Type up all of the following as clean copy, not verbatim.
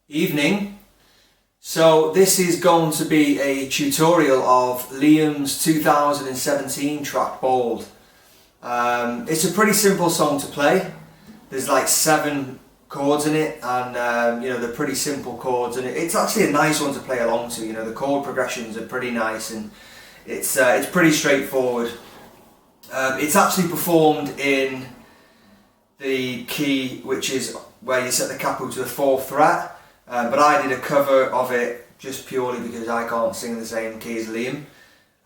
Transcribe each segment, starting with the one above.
Evening. So this is going to be a tutorial of Liam's 2017 track Bold. It's a pretty simple song to play. There's like 7 chords in it, and they're pretty simple chords, and it's actually a nice one to play along to. The chord progressions are pretty nice, and it's pretty straightforward. It's actually performed in the key which is where you set the capo to the 4th fret. But I did a cover of it just purely because I can't sing in the same key as Liam.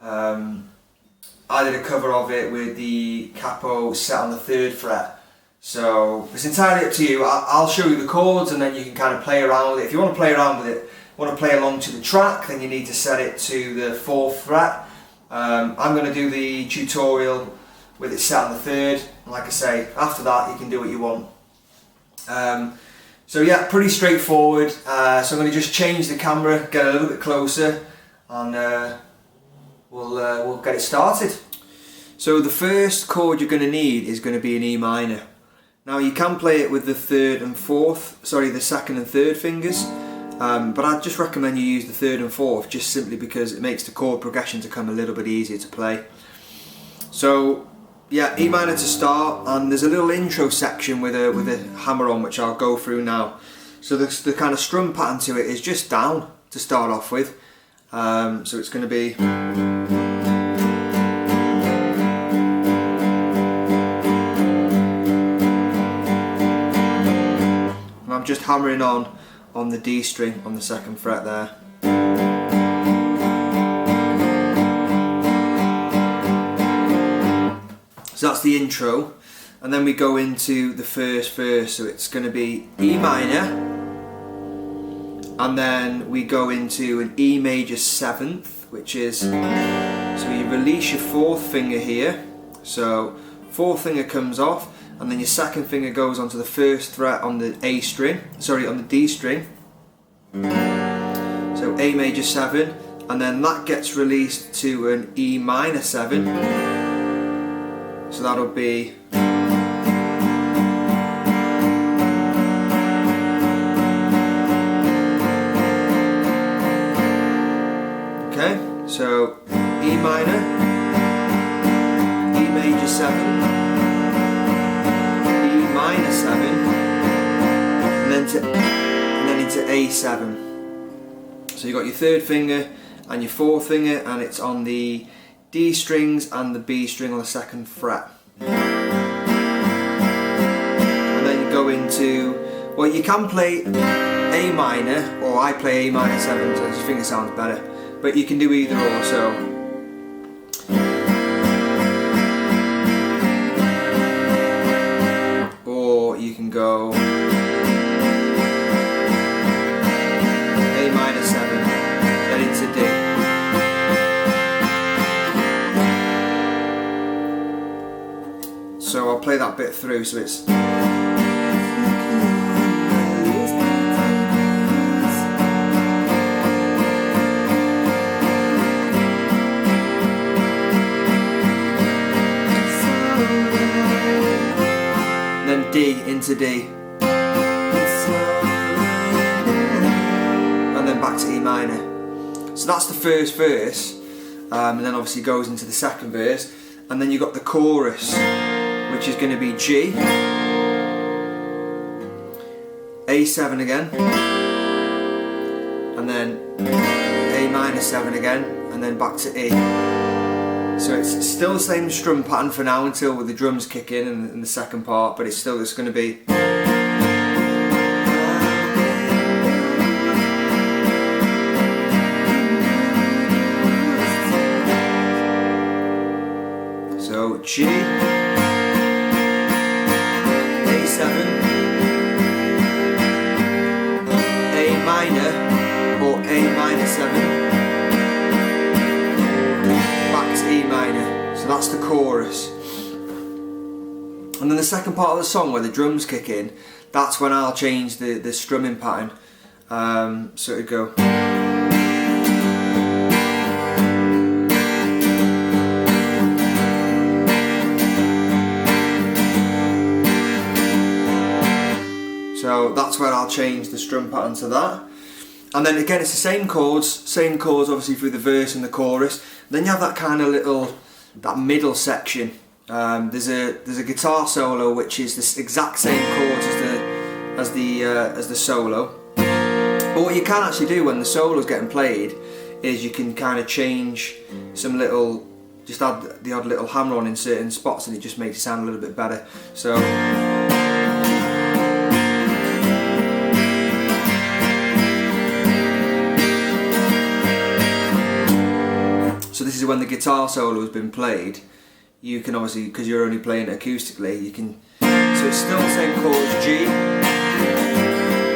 I did a cover of it with the capo set on the 3rd fret. So it's entirely up to you. I'll show you the chords and then you can kind of play around with it. If you want to play around with it, want to play along to the track, then you need to set it to the 4th fret. I'm going to do the tutorial with it set on the 3rd. And like I say, after that you can do what you want. So yeah, pretty straightforward. So I'm going to just change the camera, get a little bit closer, and we'll get it started. So the first chord you're going to need is going to be an E minor. Now you can play it with the 3rd and 4th, sorry, the 2nd and 3rd fingers, but I'd just recommend you use the 3rd and 4th just simply because it makes the chord progression to come a little bit easier to play. So yeah, E minor to start, and there's a little intro section with a hammer on which I'll go through now. So the kind of strum pattern to it is just down to start off with. So it's going to be, and I'm just hammering on the D string on the 2nd fret there. So that's the intro, and then we go into the first verse. So it's going to be E minor, and then we go into an E major 7th, which is, so you release your 4th finger here, so 4th finger comes off, and then your 2nd finger goes onto the 1st fret on the A string, sorry, on the D string, so A major 7, and then that gets released to an E minor 7. So that'll be, okay, so E minor, E major 7, E minor 7, and then into A7. So you've got your 3rd finger and your 4th finger, and it's on the D strings and the B string on the 2nd fret. And then you go into, well, you can play A minor, or I play A minor 7, so I just think it sounds better. But you can do either or, so. Or you can go A minor 7, then into D. So I'll play that bit through, so it's, then D into D, and then back to E minor. So that's the first verse, and then obviously goes into the 2nd verse, and then you've got the chorus, which is going to be G, A7 again, and then A minor 7 again, and then back to E. So it's still the same strum pattern for now until the drums kick in the 2nd part, but it's going to be. So G, A7, A minor, or A minor 7, back to E minor. So that's the chorus. And then the 2nd part of the song where the drums kick in, that's when I'll change the strumming pattern. So it'd go. So So that's where I'll change the strum pattern to that. And then again, it's the same chords obviously through the verse and the chorus. Then you have that kind of that middle section. There's a guitar solo which is the exact same chords as the solo. But what you can actually do when the solo's getting played is you can kind of change some little, just add the odd little hammer on in certain spots, and it just makes it sound a little bit better. So this is when the guitar solo has been played. You can obviously, because you're only playing it acoustically, you can, so it's still the same chords, G,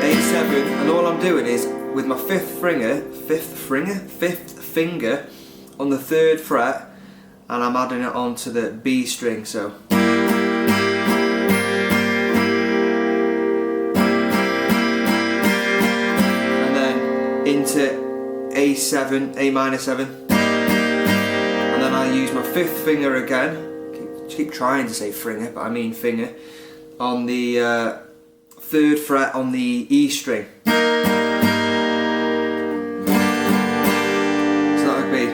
A7, and all I'm doing is with my fifth finger on the 3rd fret, and I'm adding it onto the B string. So and then into A7, A minor 7. And then I use my 5th finger again, keep trying to say finger, but I mean finger, on the 3rd fret on the E string. So that would be.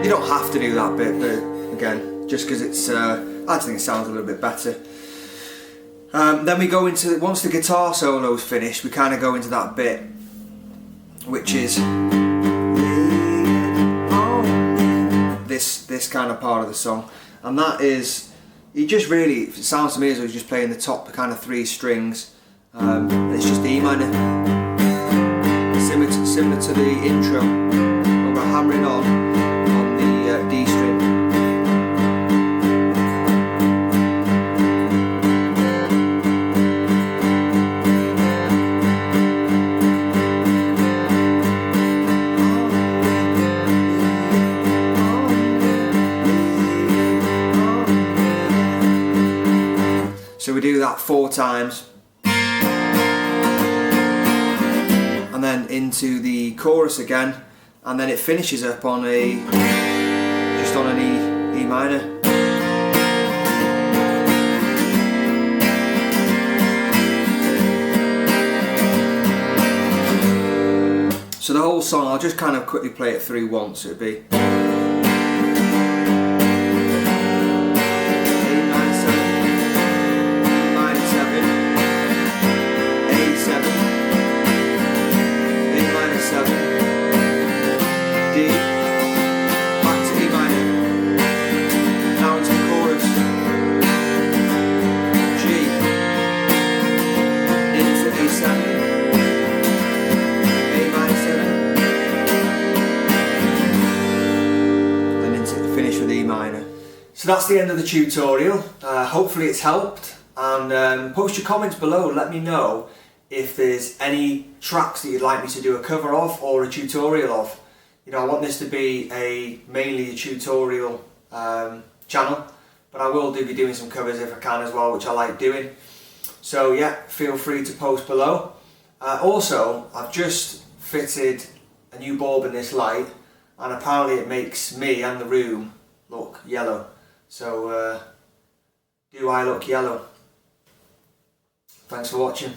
You don't have to do that bit, but again, just because it's, I just think it sounds a little bit better. Then we go into, once the guitar solo is finished, we kind of go into that bit, which is this kind of part of the song, and that is, he just really, it sounds to me as though he's just playing the top kind of 3 strings, and it's just E minor, similar to the intro, where we're hammering on the D string. So we do that 4 times, and then into the chorus again, and then it finishes up on just on an E minor. So the whole song, I'll just kind of quickly play it through once. It'd be So that's the end of the tutorial. Hopefully it's helped, and post your comments below. Let me know if there's any tracks that you'd like me to do a cover of or a tutorial of. You know, I want this to be mainly a tutorial channel, but I will be doing some covers if I can as well, which I like doing. So yeah, feel free to post below. Also, I've just fitted a new bulb in this light, and apparently it makes me and the room look yellow. So, do I look yellow? Thanks for watching.